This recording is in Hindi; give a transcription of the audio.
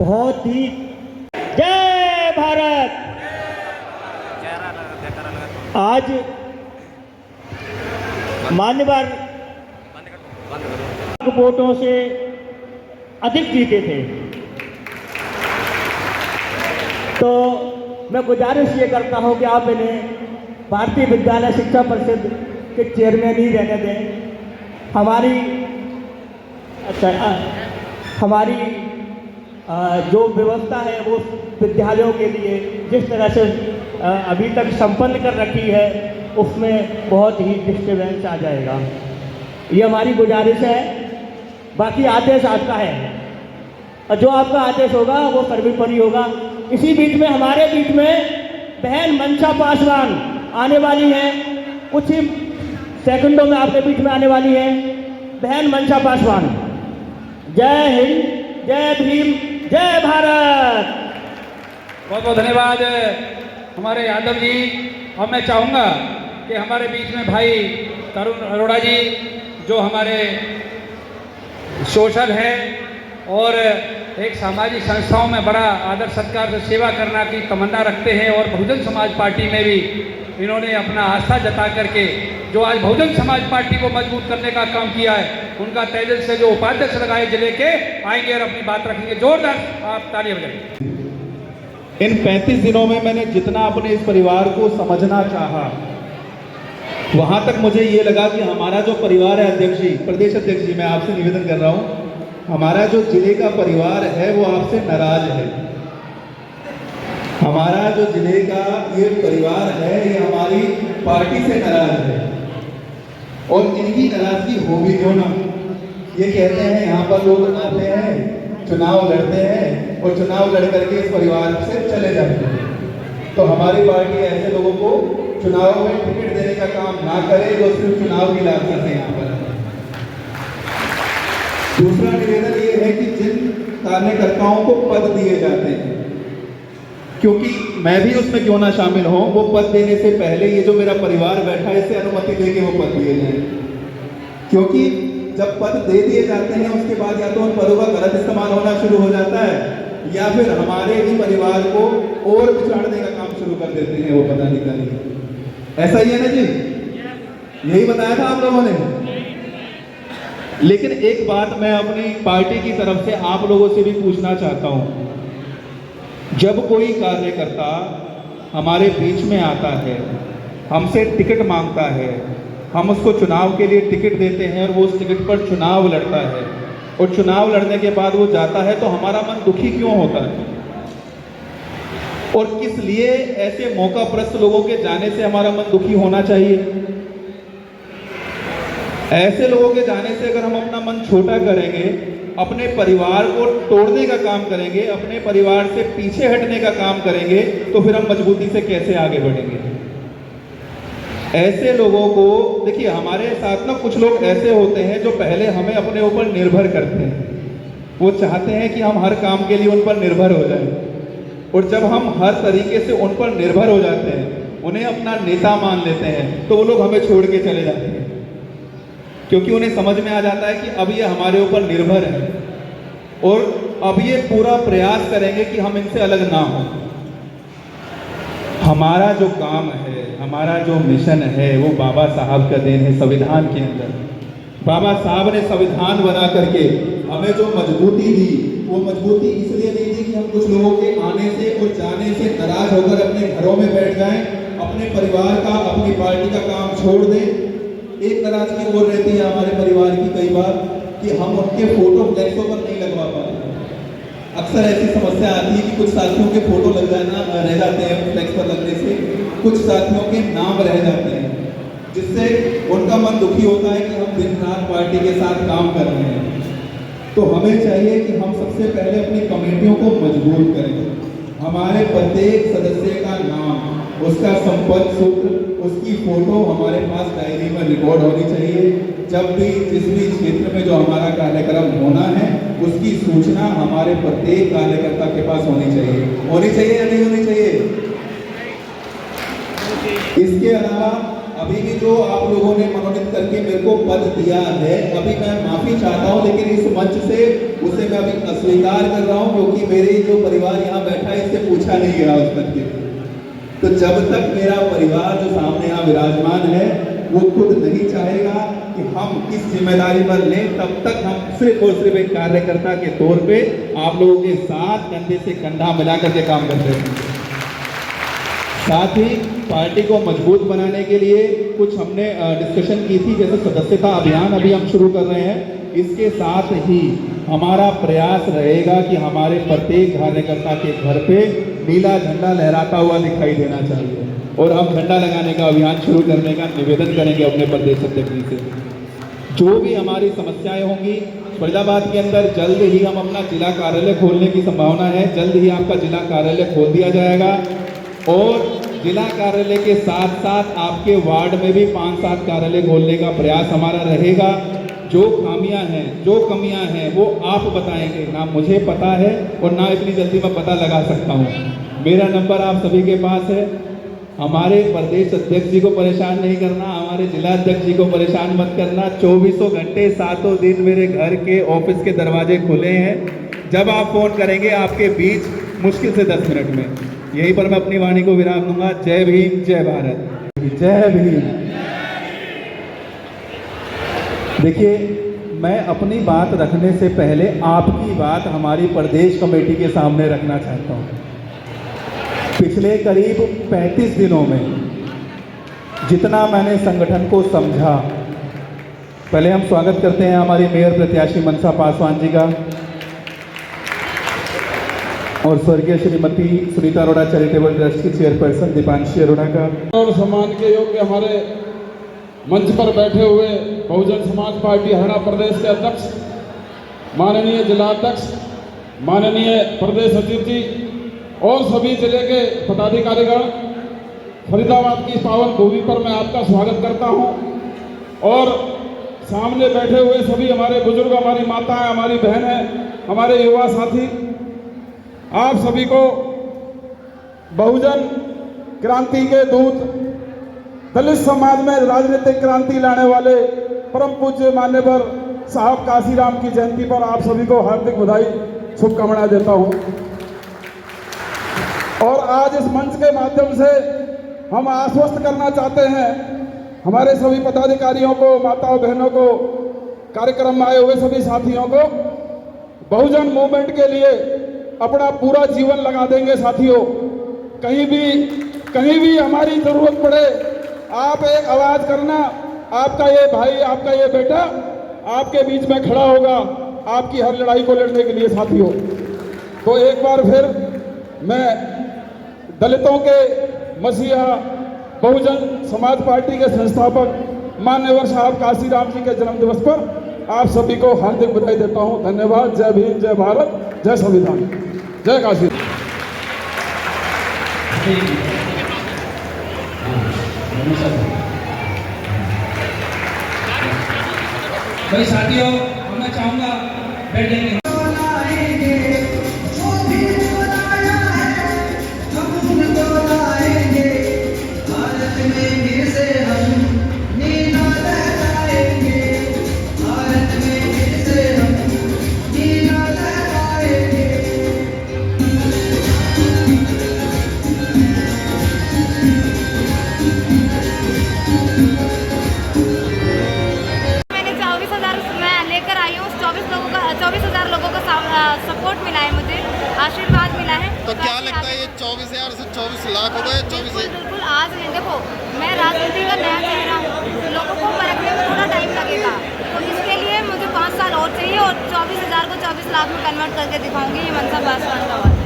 बहुत ही जय भारत। आज मान्यवर वोटों से अधिक जीते थे, तो मैं गुजारिश ये करता हूँ कि आप इन्हें भारतीय विद्यालय शिक्षा परिषद के चेयरमैन ही रहने दें। हमारी जो व्यवस्था है वो विद्यालयों के लिए जिस तरह से अभी तक संपन्न कर रखी है उसमें बहुत ही डिस्टर्बेंस आ जाएगा, ये हमारी गुजारिश है। बाकी आदेश आपका है और जो आपका आदेश होगा वो सर्वोपरि होगा। इसी बीच में हमारे बीच में बहन मंशा पासवान आने वाली हैं, कुछ ही सेकंडों में आपके बीच में आने वाली हैं। बहन मंशा पासवान, जय हिंद, जय भीम, जय भारत। बहुत बहुत धन्यवाद हमारे यादव जी। और मैं चाहूँगा कि हमारे बीच में भाई तरुण अरोड़ा जी, जो हमारे सोशल हैं और एक सामाजिक संस्थाओं में बड़ा आदर सत्कार से सेवा करना की तमन्ना रखते हैं, और बहुजन समाज पार्टी में भी इन्होंने अपना आस्था जता करके जो आज बहुजन समाज पार्टी को मजबूत करने का काम किया है, उनका तहे दिल से जो उपाध्यक्ष लगाए जिले के आएंगे और अपनी बात रखेंगे। जोरदार आप तालियां बजाएं। इन 35 दिनों में मैंने जितना अपने इस परिवार को समझना चाहा, वहां तक मुझे ये लगा कि हमारा जो परिवार है, अध्यक्ष जी, प्रदेश अध्यक्ष जी, मैं आपसे निवेदन कर रहा हूं, हमारा जो जिले का परिवार है वो आपसे नाराज है। हमारा जो जिले का ये परिवार है ये हमारी पार्टी से नाराज है, और इनकी नाराजगी हो भी क्यों ना। ये कहते हैं यहाँ पर लोग आते हैं, चुनाव लड़ते हैं और चुनाव लड़ करके इस परिवार से चले जाते हैं। तो हमारी पार्टी ऐसे लोगों को चुनाव में टिकट देने का काम ना करे जो सिर्फ चुनाव की लालसा से यहाँ पर। दूसरा निवेदन ये है कि जिन कार्यकर्ताओं को पद दिए जाते हैं, क्योंकि मैं भी उसमें क्यों ना शामिल हूं, वो पद देने से पहले ये जो मेरा परिवार बैठा है इससे अनुमति लेके वो पद दिए जाए। क्योंकि जब पद दे दिए जाते हैं उसके बाद या तो उन पदों का गलत इस्तेमाल होना शुरू हो जाता है, या फिर हमारे ही परिवार को और पिछाड़ने का काम शुरू कर देते हैं वो पदाधिकारी। ऐसा ही है ना जी, यही बताया था आप लोगों ने। लेकिन एक बात मैं अपनी पार्टी की तरफ से आप लोगों से भी पूछना चाहता हूं, जब कोई कार्यकर्ता हमारे बीच में आता है, हमसे टिकट मांगता है, हम उसको चुनाव के लिए टिकट देते हैं और वो उस टिकट पर चुनाव लड़ता है, और चुनाव लड़ने के बाद वो जाता है, तो हमारा मन दुखी क्यों होता है? और किस लिए ऐसे मौकाप्रस्त लोगों के जाने से हमारा मन दुखी होना चाहिए? ऐसे लोगों के जाने से अगर हम अपना मन छोटा करेंगे, अपने परिवार को तोड़ने का काम करेंगे, अपने परिवार से पीछे हटने का काम करेंगे, तो फिर हम मजबूती से कैसे आगे बढ़ेंगे? ऐसे लोगों को देखिए, हमारे साथ ना कुछ लोग ऐसे होते हैं जो पहले हमें अपने ऊपर निर्भर करते हैं। वो चाहते हैं कि हम हर काम के लिए उन पर निर्भर हो जाएं, और जब हम हर तरीके से उन पर निर्भर हो जाते हैं, उन्हें अपना नेता मान लेते हैं, तो वो लोग हमें छोड़ के चले जाते हैं, क्योंकि उन्हें समझ में आ जाता है कि अब ये हमारे ऊपर निर्भर है और अब ये पूरा प्रयास करेंगे कि हम इनसे अलग ना हो। हमारा जो काम है, हमारा जो मिशन है, वो बाबा साहब का देन है। संविधान के अंदर बाबा साहब ने संविधान बना करके हमें जो मजबूती दी, वो मजबूती इसलिए नहीं दी कि हम कुछ लोगों के आने से और जाने से नाराज होकर अपने घरों में बैठ जाएं, अपने परिवार का, अपनी पार्टी का काम छोड़ दें। एक नाराजगी और रहती है हमारे परिवार की कई बार कि हम उनके फोटो फ्लैक्सों पर नहीं लगवा पाते। अक्सर ऐसी समस्या आती है कि कुछ साथियों के फोटो लग जाना रह जाते हैं, फ्लैक्स पर लगने से कुछ साथियों के नाम रह जाते हैं, जिससे उनका मन दुखी होता है कि हम दिन रात पार्टी के साथ काम कर रहे हैं। तो हमें चाहिए कि हम सबसे पहले अपनी कमेटियों को मजबूत करें। हमारे प्रत्येक सदस्य का नाम, उसका संपर्क सूत्र, उसकी फोटो हमारे पास डायरी में रिकॉर्ड होनी चाहिए। जब भी जिस भी क्षेत्र में जो हमारा कार्यक्रम होना है, उसकी सूचना हमारे प्रत्येक कार्यकर्ता के पास होनी चाहिए या नहीं होनी चाहिए? इसके अलावा अभी भी जो आप लोगों ने मनोनीत करके मेरे को पद दिया है, अभी मैं माफी चाहता हूं, लेकिन इस मंच से उसे मैं अभी अस्वीकार कर रहा हूं, क्योंकि मेरे जो परिवार यहाँ बैठा है इससे पूछा नहीं गया उस पद के लिए। तो जब तक मेरा परिवार जो सामने यहाँ विराजमान है वो खुद नहीं चाहेगा कि हम इस जिम्मेदारी पर लें, तब तक हम सिर्फ और सिर्फ एक कार्यकर्ता के तौर पे आप लोगों के साथ कंधे से कंधा मिला करके काम करते हैं। साथ ही पार्टी को मजबूत बनाने के लिए कुछ हमने डिस्कशन की थी, जैसे सदस्यता अभियान अभी हम शुरू कर रहे हैं। इसके साथ ही हमारा प्रयास रहेगा कि हमारे प्रत्येक कार्यकर्ता के घर पे नीला झंडा लहराता हुआ दिखाई देना चाहिए, और हम झंडा लगाने का अभियान शुरू करने का निवेदन करेंगे अपने प्रदेश अध्यक्ष जी से। जो भी हमारी समस्याएं होंगी, फरीदाबाद के अंदर जल्द ही हम अपना जिला कार्यालय खोलने की संभावना है, जल्द ही आपका जिला कार्यालय खोल दिया जाएगा, और जिला कार्यालय के साथ साथ आपके वार्ड में भी 5-7 कार्यालय खोलने का प्रयास हमारा रहेगा। जो खामियां हैं, जो कमियां हैं, वो आप बताएंगे, ना मुझे पता है और ना इतनी जल्दी मैं पता लगा सकता हूं। मेरा नंबर आप सभी के पास है। हमारे प्रदेश अध्यक्ष जी को परेशान नहीं करना, हमारे जिला अध्यक्ष जी को परेशान मत करना। 24 घंटे 7 दिन मेरे घर के ऑफिस के दरवाजे खुले हैं। जब आप फोन करेंगे आपके बीच मुश्किल से 10 मिनट में। यहीं पर मैं अपनी वाणी को विराम दूंगा। जय भीम, जय भारत, जय भीम। देखिए, मैं अपनी बात रखने से पहले आपकी बात हमारी प्रदेश कमेटी के सामने रखना चाहता हूँ। पिछले करीब 35 दिनों में जितना मैंने संगठन को समझा, पहले हम स्वागत करते हैं हमारी मेयर प्रत्याशी मनसा पासवान जी का, और स्वर्गीय श्रीमती सुनीता अरोड़ा चैरिटेबल ट्रस्ट की चेयरपर्सन दीपांशी अरोड़ा का, और सम्मान के योग्य हमारे मंच पर बैठे हुए बहुजन समाज पार्टी हरियाणा प्रदेश के अध्यक्ष, माननीय जिलाध्यक्ष, माननीय प्रदेश सचिव जी और सभी जिले के पदाधिकारीगण, फरीदाबाद की पावन भूमि पर मैं आपका स्वागत करता हूं। और सामने बैठे हुए सभी हमारे बुजुर्ग, हमारी माताएं, हमारी बहनें, हमारे युवा साथी, आप सभी को बहुजन क्रांति के दूत, दलित समाज में राजनीतिक क्रांति लाने वाले परम पूज्य मान्यवर साहब काशीराम की जयंती पर आप सभी को हार्दिक बधाई, शुभकामनाएं देता हूं। और आज इस मंच के माध्यम से हम आश्वस्त करना चाहते हैं हमारे सभी पदाधिकारियों को, माताओं बहनों को, कार्यक्रम में आए हुए सभी साथियों को, बहुजन मूवमेंट के लिए अपना पूरा जीवन लगा देंगे साथियों। कहीं भी हमारी जरूरत पड़े, आप एक आवाज करना, आपका ये भाई, आपका ये बेटा आपके बीच में खड़ा होगा आपकी हर लड़ाई को लड़ने के लिए साथियों। तो एक बार फिर मैं दलितों के मसीहा, बहुजन समाज पार्टी के संस्थापक मान्यवर साहब काशीराम जी के जन्म दिवस पर आप सभी को हार्दिक बधाई देता हूं। धन्यवाद। जय भीम, जय भारत, जय संविधान, जय काशीराम। भाई साथियों, मैं चाहूंगा बैठेंगे। सपोर्ट मिला है, मुझे आशीर्वाद मिला है। तो क्या लगता है ये 24,000 से 24 लाख हो गए? 24 बिल्कुल। आज देखो, मैं राजनीति का नया चेहरा हूँ, लोगों को परखने में थोड़ा टाइम लगेगा, तो इसके लिए मुझे 5 साल और चाहिए और 24,000 को 24 लाख में कन्वर्ट करके दिखाऊंगी। ये मनसा पासवान का बात।